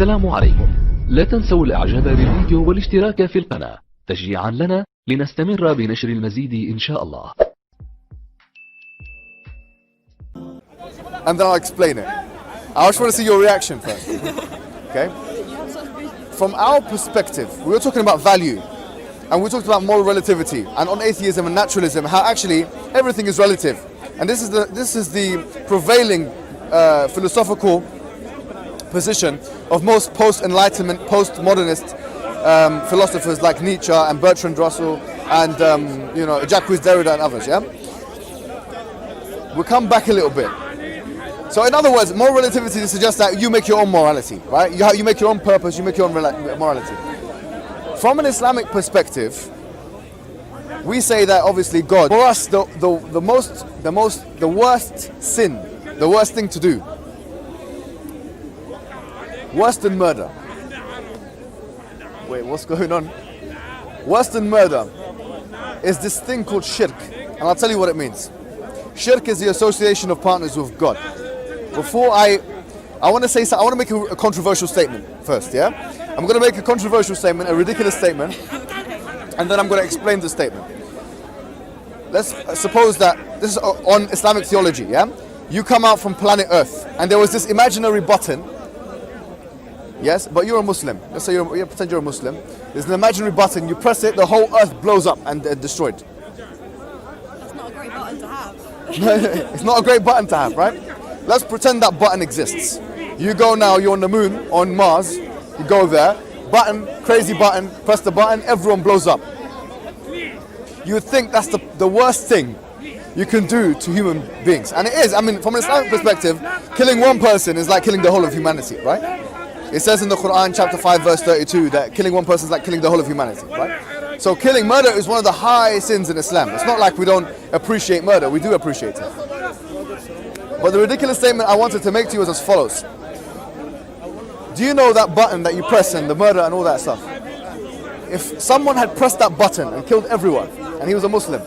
السلام عليكم. لا تنسوا الاعجاب بالفيديو والاشتراك في القناة تشجيعا لنا لنستمر بنشر المزيد إن شاء الله. And then I'll explain it. I just want to see your reaction first. Okay? From our perspective, we were talking about value, and we talked about moral relativity, and on atheism and naturalism, how actually everything is relative. And this is the prevailing philosophical position of most post-enlightenment, post-modernist philosophers like Nietzsche and Bertrand Russell and Jacques Derrida and others. Yeah, we'll come back a little bit. So in other words, moral relativity suggests that you make your own morality, right? You make your own purpose, you make your own morality. From an Islamic perspective, we say that obviously God, for us, the worst sin, the worst thing to do, worse than murder. Wait, what's going on? Worse than murder is this thing called shirk, and I'll tell you what it means. Shirk is the association of partners with God. Before I want to make a controversial statement first, yeah? I'm going to make a controversial statement, a ridiculous statement, and then I'm going to explain the statement. Let's suppose that this is on Islamic theology, yeah? You come out from planet Earth, and there was this imaginary button, yes, but you're a Muslim. Let's say pretend you're a Muslim. There's an imaginary button, you press it, the whole Earth blows up and destroyed. That's not a great button to have. It's not a great button to have, right? Let's pretend that button exists. You go now, you're on the moon, on Mars, you go there, button, crazy button, press the button, everyone blows up. You would think that's the worst thing you can do to human beings. And it is, I mean, from an Islamic perspective, killing one person is like killing the whole of humanity, right? It says in the Quran, chapter 5, verse 32, that killing one person is like killing the whole of humanity, right? So murder is one of the high sins in Islam. It's not like we don't appreciate murder, we do appreciate it. But the ridiculous statement I wanted to make to you is as follows. Do you know that button that you press and the murder and all that stuff? If someone had pressed that button and killed everyone, and he was a Muslim,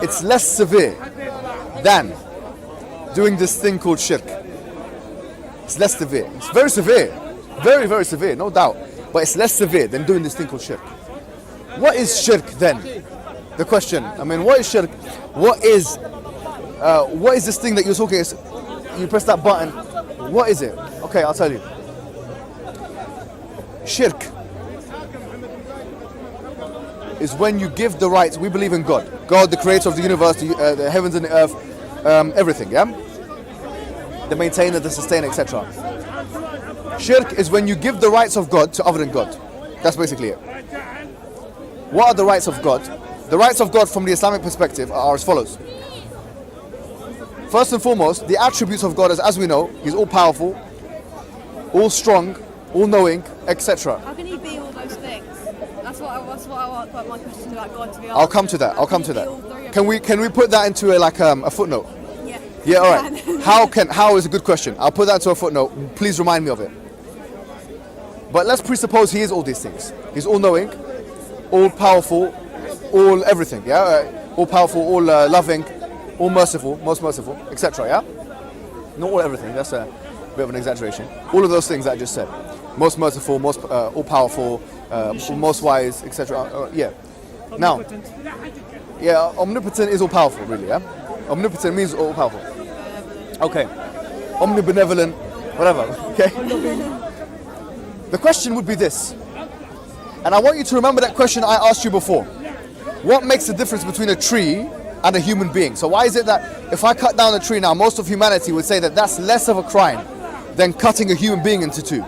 it's less severe than doing this thing called shirk. It's less severe. It's very severe. Very, very severe, no doubt. But it's less severe than doing this thing called shirk. What is shirk then? The question, I mean, what is shirk? What is this thing that you're talking? You press that button. What is it? Okay, I'll tell you. Shirk is when you give the rights. We believe in God. God, the creator of the universe, the heavens and the earth, everything, yeah? The maintainer, the sustainer, etc. Shirk is when you give the rights of God to other than God. That's basically it. What are the rights of God? The rights of God from the Islamic perspective are as follows. First and foremost, the attributes of God, as we know, He's all powerful, all strong, all knowing, etc. How can He be all those things? That's what I want my question about God to be. I'll come to that. Can we put that into a footnote? Yeah, all right. How is a good question. I'll put that into a footnote. Please remind me of it. But let's presuppose He is all these things. He's all knowing, all powerful, all everything. Yeah, all powerful, all loving, all merciful, most merciful, etc. Yeah, not all everything. That's a bit of an exaggeration. All of those things that I just said. Most merciful, most all powerful, most wise, etc. Yeah. Now, yeah, omnipotent is all powerful, really. Yeah. Omnipotent means all powerful. Okay. Omnibenevolent, whatever. Okay. The question would be this, and I want you to remember that question I asked you before. What makes the difference between a tree and a human being? So why is it that if I cut down a tree now, most of humanity would say that that's less of a crime than cutting a human being into two?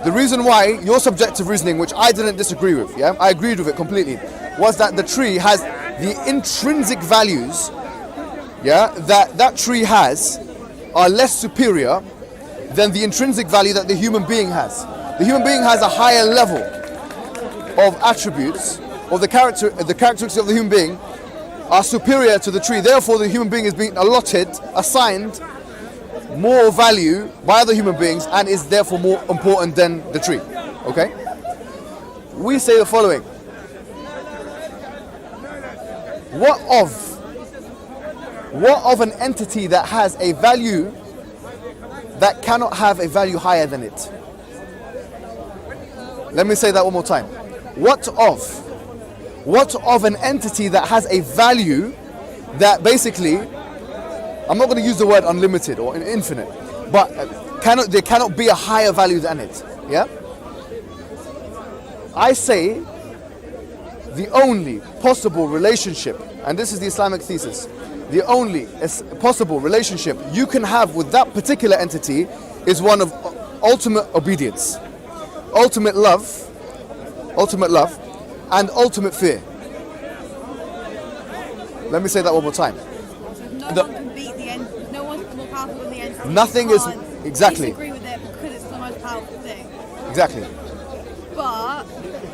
The reason why, your subjective reasoning, which I didn't disagree with, yeah, I agreed with it completely, was that the tree has the intrinsic values, yeah, that tree has are less superior than the intrinsic value that the human being has. The human being has a higher level of attributes, or the characteristics of the human being are superior to the tree. Therefore, the human being is being assigned more value by other human beings and is therefore more important than the tree. Okay? We say the following. What of an entity that has a value that cannot have a value higher than it. Let me say that one more time. What of an entity that has a value that basically, I'm not going to use the word unlimited or infinite, but there cannot be a higher value than it. Yeah? I say the only possible relationship, and this is the Islamic thesis, the only possible relationship you can have with that particular entity is one of ultimate obedience, ultimate love, and ultimate fear. Let me say that one more time. No one can beat the end. No one's more powerful than the entity. Nothing is exactly. Disagree with it because it's the most powerful thing. Exactly. But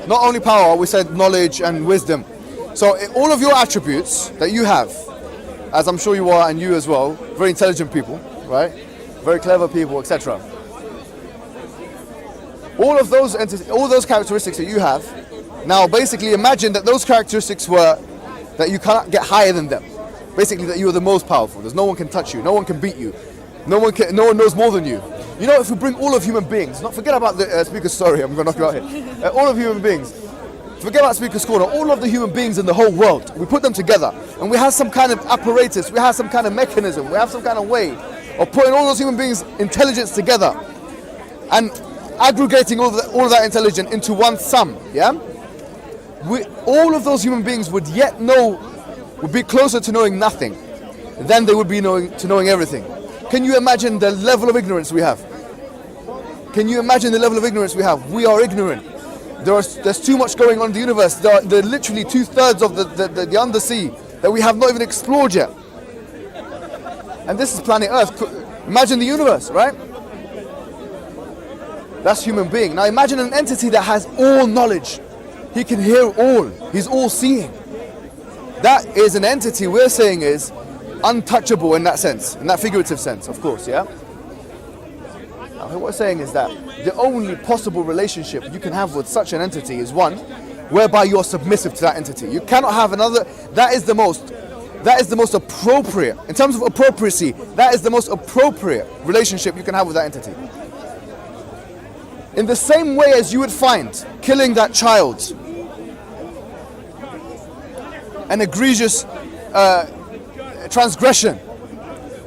not only power, we said knowledge and wisdom. So all of your attributes that you have, as I'm sure you are, and you as well, very intelligent people, right? Very clever people, etc. All of those characteristics that you have, now basically imagine that those characteristics were that you cannot get higher than them. Basically that you are the most powerful. There's no one can touch you, no one can beat you, no one knows more than you. You know, if we bring all of human beings, forget about the speaker, sorry, I'm going to knock you out here. All of human beings, forget about Speaker's Corner, all of the human beings in the whole world, we put them together and we have some kind of apparatus, we have some kind of mechanism, we have some kind of way of putting all those human beings' intelligence together and aggregating all of that intelligence into one sum, yeah? All of those human beings would be closer to knowing nothing than they would be to knowing everything. Can you imagine the level of ignorance we have? Can you imagine the level of ignorance we have? We are ignorant. There's too much going on in the universe. There are literally 2/3 of the undersea that we have not even explored yet. And this is planet Earth. Imagine the universe, right? That's human being. Now imagine an entity that has all knowledge. He can hear all. He's all seeing. That is an entity we're saying is untouchable in that sense, in that figurative sense, of course, yeah? Now, what we're saying is that the only possible relationship you can have with such an entity is one whereby you're submissive to that entity. You cannot have another. That is the most appropriate, in terms of appropriacy, that is the most appropriate relationship you can have with that entity. In the same way as you would find killing that child an egregious transgression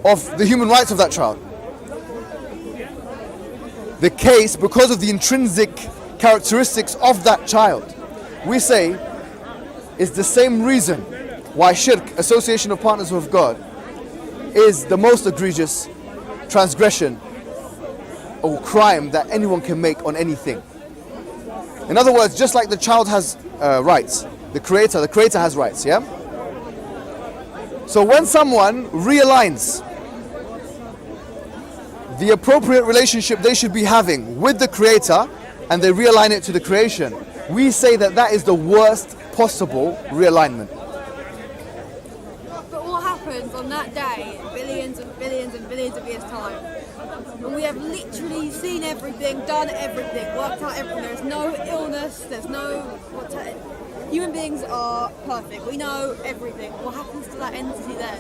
of the human rights of that child. The case, because of the intrinsic characteristics of that child, we say is the same reason why shirk, association of partners with God, is the most egregious transgression or crime that anyone can make on anything. In other words, just like the child has rights, the creator has rights, yeah? So when someone realigns the appropriate relationship they should be having with the creator and they realign it to the creation, we say that that is the worst possible realignment. But what happens on that day, billions and billions and billions of years' time, when we have literally seen everything, done everything, worked out everything, there's no illness, there's no... Human beings are perfect, we know everything. What happens to that entity then?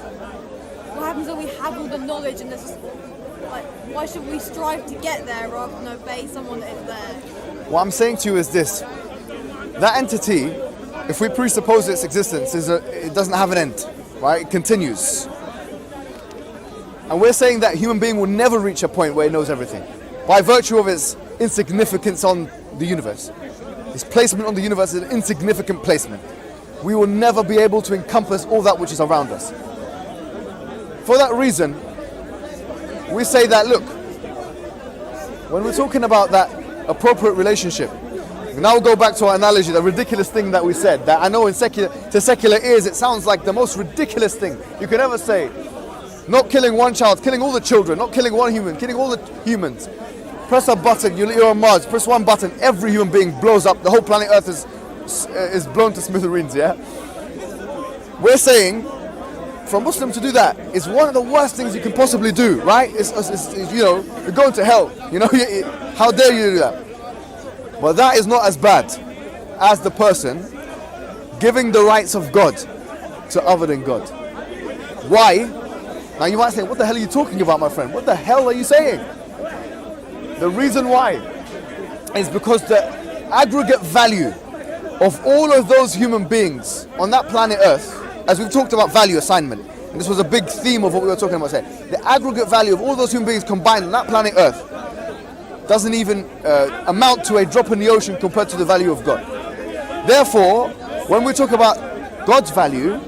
What happens when we have all the knowledge and there's just, why should we strive to get there rather than obey someone that is there? What I'm saying to you is this. That entity, if we presuppose its existence, it doesn't have an end, right? It continues. And we're saying that human being will never reach a point where it knows everything by virtue of its insignificance on the universe. Its placement on the universe is an insignificant placement. We will never be able to encompass all that which is around us. For that reason, we say that, look, when we're talking about that appropriate relationship, we now go back to our analogy, the ridiculous thing that we said, that I know to secular ears it sounds like the most ridiculous thing you can ever say. Not killing one child, killing all the children, not killing one human, killing all the humans. Press a button, you're on Mars, press one button, every human being blows up, the whole planet Earth is blown to smithereens, yeah? We're saying, for a Muslim to do that is one of the worst things you can possibly do, right? It's you're going to hell, how dare you do that? But that is not as bad as the person giving the rights of God to other than God. Why? Now you might say, what the hell are you talking about, my friend? What the hell are you saying? The reason why is because the aggregate value of all of those human beings on that planet Earth, as we've talked about value assignment, and this was a big theme of what we were talking about today, the aggregate value of all those human beings combined on that planet Earth doesn't even amount to a drop in the ocean compared to the value of God. Therefore, when we talk about God's value,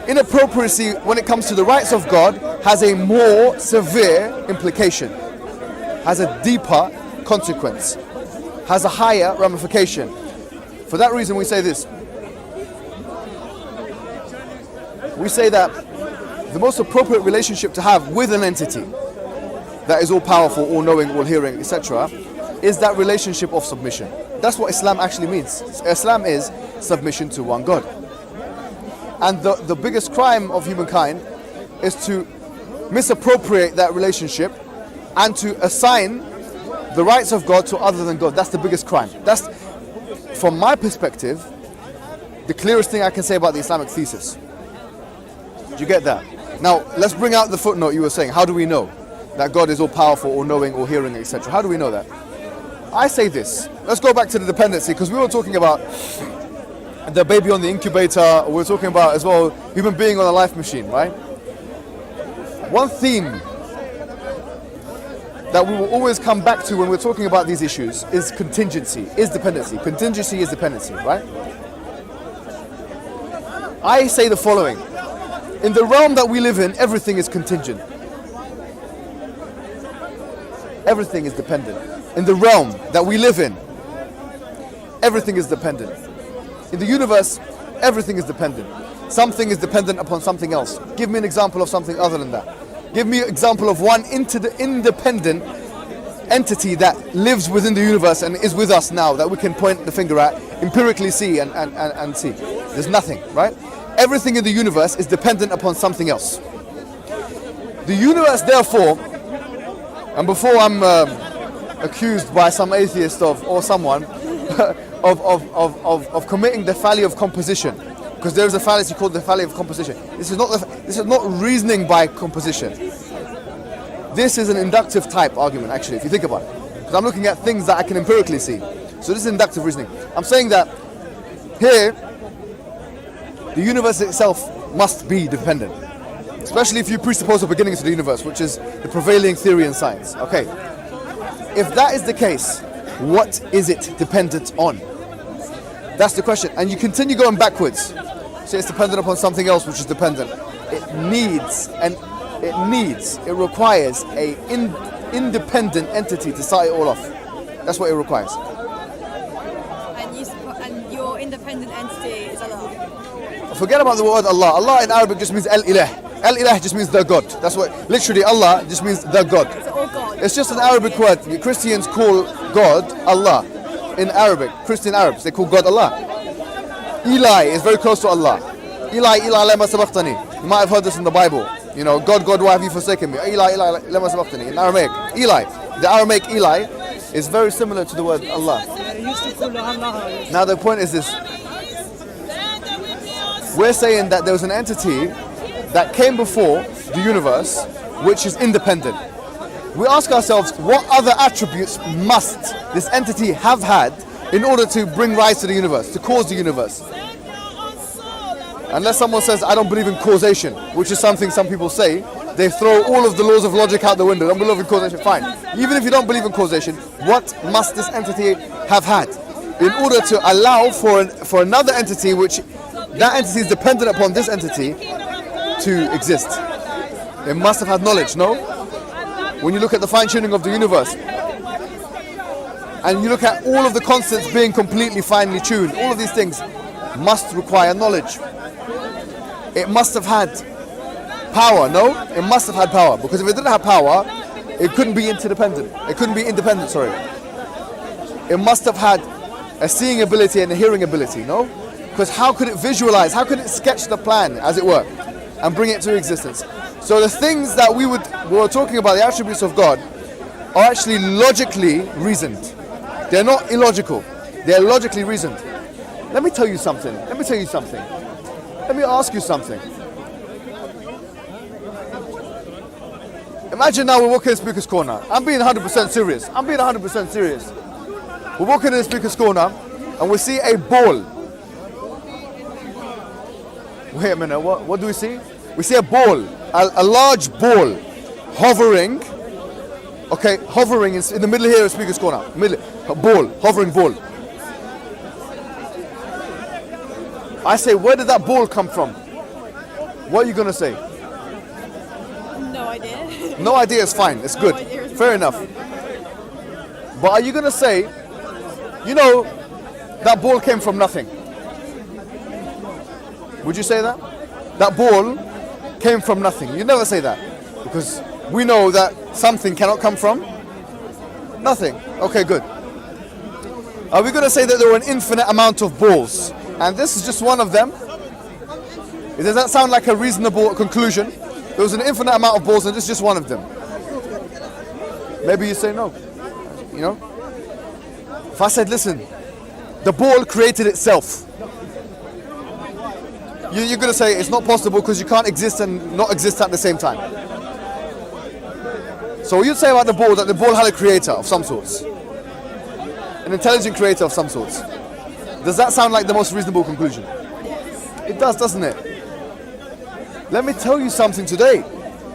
inappropriacy when it comes to the rights of God has a more severe implication, has a deeper consequence, has a higher ramification. For that reason we say this. We say that the most appropriate relationship to have with an entity that is all powerful, all knowing, all hearing, etc., is that relationship of submission. That's what Islam actually means. Islam is submission to one God. And the biggest crime of humankind is to misappropriate that relationship and to assign the rights of God to other than God. That's the biggest crime. That's, from my perspective, the clearest thing I can say about the Islamic thesis. Do you get that? Now, let's bring out the footnote you were saying. How do we know that God is all powerful, all knowing, all hearing, etc.? How do we know that? I say this. Let's go back to the dependency, because we were talking about the baby on the incubator. We were talking about as well human being on a life machine, right? One theme that we will always come back to when we're talking about these issues is contingency, is dependency. Contingency is dependency, right? I say the following. In the realm that we live in, everything is contingent. Everything is dependent. In the realm that we live in, everything is dependent. In the universe, everything is dependent. Something is dependent upon something else. Give me an example of something other than that. Give me an example of one independent entity that lives within the universe and is with us now that we can point the finger at, empirically see and see. There's nothing, right? Everything in the universe is dependent upon something else. The universe, therefore, and before I'm accused by some atheist or someone of committing the folly of composition, because there is a fallacy called the folly of composition. This is not reasoning by composition. This is an inductive type argument, actually, if you think about it. Because I'm looking at things that I can empirically see. So this is inductive reasoning. I'm saying that here, the universe itself must be dependent. Especially if you presuppose a beginning to the universe, which is the prevailing theory in science. Okay. If that is the case, what is it dependent on? That's the question. And you continue going backwards. So it's dependent upon something else which is dependent. It requires a independent entity to start it all off. That's what it requires. And your independent entity is Allah. Forget about the word Allah. Allah in Arabic just means Al-Ilah. Al-Ilah just means the God. That's what, literally Allah just means the God. It's just an Arabic word. Christians call God Allah. In Arabic, Christian Arabs, they call God Allah. Eli is very close to Allah. Eli, lema sabaqtani. You might have heard this in the Bible. You know, God, why have you forsaken me? Eli, lema sabaqtani. In Aramaic, Eli. The Aramaic Eli is very similar to the word Allah. Now the point is this. We're saying that there was an entity that came before the universe which is independent. We ask ourselves, what other attributes must this entity have had in order to bring rise to the universe, to cause the universe? Unless someone says, I don't believe in causation, which is something some people say, they throw all of the laws of logic out the window. Don't believe in causation, fine. Even if you don't believe in causation, what must this entity have had in order to allow for another entity, which that entity is dependent upon this entity, to exist? It must have had knowledge, no? When you look at the fine-tuning of the universe, and you look at all of the constants being completely finely tuned, all of these things must require knowledge. It must have had power, no? It must have had power, because if it didn't have power, it couldn't be interdependent. It couldn't be independent, sorry. It must have had a seeing ability and a hearing ability, no? Because how could it visualize, how could it sketch the plan, as it were, and bring it to existence? So the things that we were talking about, the attributes of God, are actually logically reasoned. They're not illogical. They're logically reasoned. Let me tell you something. Let me ask you something. Imagine now we're walking in the speaker's corner. I'm being 100% serious. I'm being 100% serious. We're walking in the speaker's corner and we see a ball. Wait a minute, what do we see? We see a ball, a large ball hovering. Okay, hovering in the middle here of the speaker's corner. A ball, hovering ball. I say, where did that ball come from? What are you going to say? No idea. No idea is fine, it's good. Fair enough. But are you going to say, you know, that ball came from nothing? Would you say that? That ball came from nothing. You never say that. Because we know that something cannot come from nothing. Okay, good. Are we going to say that there were an infinite amount of balls? And this is just one of them? Does that sound like a reasonable conclusion? There was an infinite amount of balls and this is just one of them. Maybe you say no. You know? If I said, listen, the ball created itself. You're going to say it's not possible because you can't exist and not exist at the same time. So you'd say about the ball that the ball had a creator of some sorts. An intelligent creator of some sorts. Does that sound like the most reasonable conclusion? It does, doesn't it? Let me tell you something today.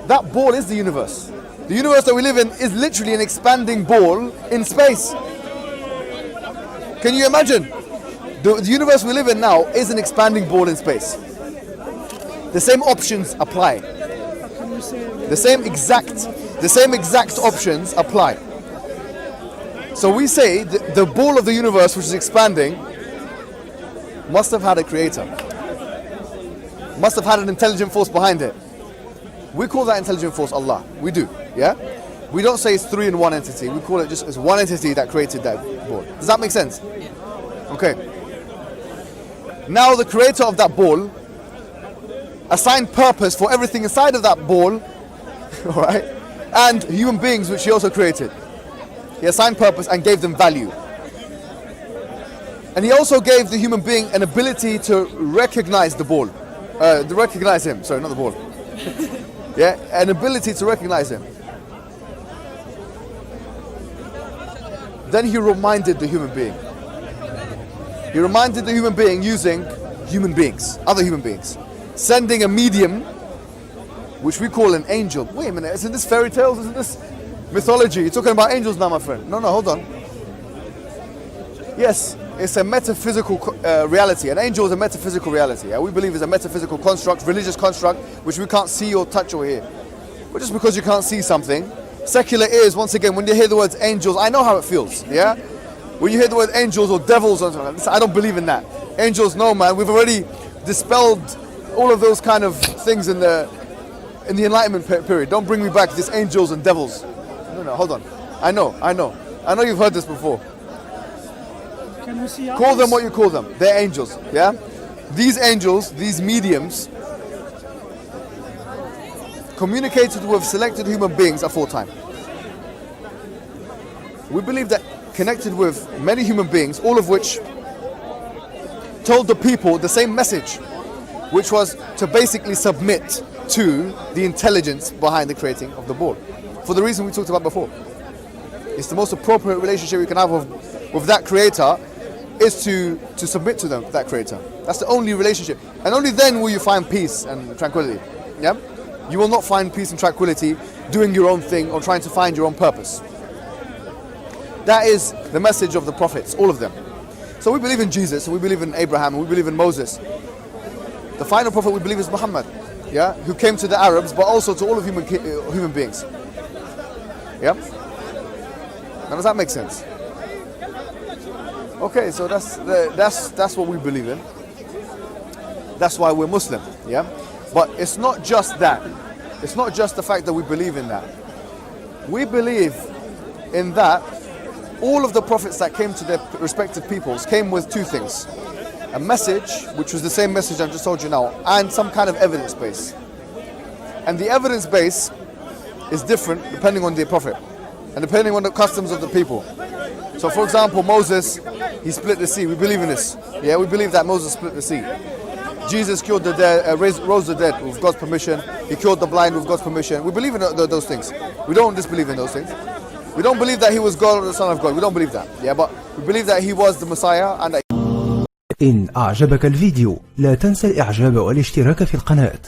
That ball is the universe. The universe that we live in is literally an expanding ball in space. Can you imagine? The universe we live in now is an expanding ball in space. The same options apply. The same exact options apply. So we say the ball of the universe, which is expanding, must have had a creator. Must have had an intelligent force behind it. We call that intelligent force Allah. We do, yeah? We don't say it's three in one entity. We call it just as one entity that created that ball. Does that make sense? Okay. Now the creator of that ball assigned purpose for everything inside of that ball, alright? And human beings, which he also created. He assigned purpose and gave them value. And he also gave the human being an ability to recognize the ball. To recognize him, sorry, not the ball. Yeah, an ability to recognize him. Then he reminded the human being. He reminded the human being using human beings, other human beings. Sending a medium, which we call an angel. Wait a minute, isn't this fairy tales? Isn't this mythology? You're talking about angels now, my friend. No, hold on. Yes, it's a metaphysical reality. An angel is a metaphysical reality. Yeah? We believe it's a metaphysical construct, religious construct, which we can't see or touch or hear. But just because you can't see something, secular ears, once again, when you hear the words angels, I know how it feels. Yeah. When you hear the word angels or devils, I don't believe in that. Angels, no, man. We've already dispelled all of those kind of things in the Enlightenment period. Don't bring me back this angels and devils. No, hold on. I know you've heard this before. Call them what you call them. They're angels, yeah? These angels, these mediums, communicated with selected human beings aforetime. We believe that connected with many human beings, all of which told the people the same message, which was to basically submit to the intelligence behind the creating of the ball. For the reason we talked about before. It's the most appropriate relationship we can have with that creator is to submit to them, that creator. That's the only relationship. And only then will you find peace and tranquility. Yeah? You will not find peace and tranquility doing your own thing or trying to find your own purpose. That is the message of the prophets, all of them. So we believe in Jesus, we believe in Abraham, we believe in Moses. The final prophet we believe is Muhammad, yeah, who came to the Arabs, but also to all of human beings. Yeah. Now, does that make sense? Okay, so that's what we believe in. That's why we're Muslim. Yeah. But it's not just that. It's not just the fact that we believe in that. We believe in that. All of the prophets that came to their respective peoples came with two things. A message, which was the same message I just told you now, and some kind of evidence base. And the evidence base is different depending on the prophet and depending on the customs of the people. So for example, Moses, he split the sea. We believe in this. Yeah, we believe that Moses split the sea. Jesus killed the dead, rose the dead with God's permission. He killed the blind with God's permission. We believe in those things. We don't disbelieve in those things. We don't believe that he was God or the Son of God. We don't believe that. Yeah, but we believe that he was the Messiah and that. إن أعجبك الفيديو لا تنسى الإعجاب والاشتراك في القناة.